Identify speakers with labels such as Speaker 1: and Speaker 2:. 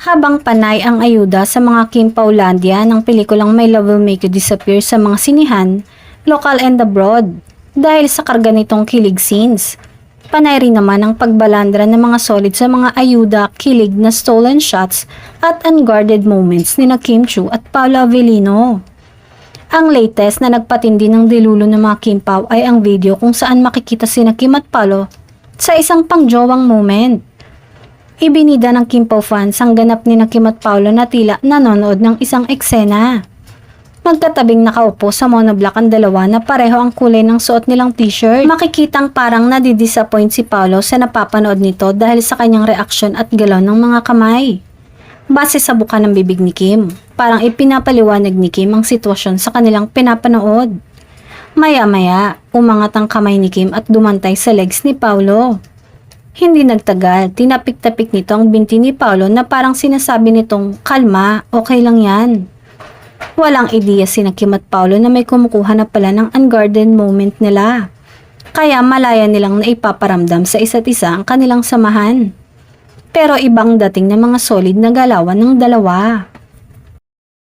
Speaker 1: Habang panay ang ayuda sa mga Kim Paulandia ng pelikulang My Love Will Make You Disappear sa mga sinihan, local and abroad, dahil sa karga nitong kilig scenes. Panay rin naman ang pagbalandra ng mga solid sa mga ayuda, kilig na stolen shots at unguarded moments ni Kim Chiu at Paolo Avellino. Ang latest na nagpatindi ng dilulo ng mga Kim Pao ay ang video kung saan makikita sina Kim at Paolo sa isang pangjowang moment. Ibinida ng Kim Pao fans ang ganap ni Kim at Paolo na tila nanonood ng isang eksena. Magkatabing nakaupo sa monoblock ang dalawa na pareho ang kulay ng suot nilang t-shirt. Makikitang parang nadidisappoint si Paolo sa napapanood nito dahil sa kanyang reaksyon at galaw ng mga kamay. Base sa buka ng bibig ni Kim, parang ipinapaliwanag ni Kim ang sitwasyon sa kanilang pinapanood. Maya-maya, umangat ang kamay ni Kim at dumantay sa legs ni Paolo. Hindi nagtagal, tinapik-tapik nito ang binti ni Paolo na parang sinasabi nitong, "Kalma, okay lang yan." Walang ideya sina Kim at Paolo na may kumukuha na pala ng unguarded moment nila. Kaya malaya nilang naipaparamdam sa isa't isa ang kanilang samahan. Pero ibang dating ng mga solid na galawan ng dalawa.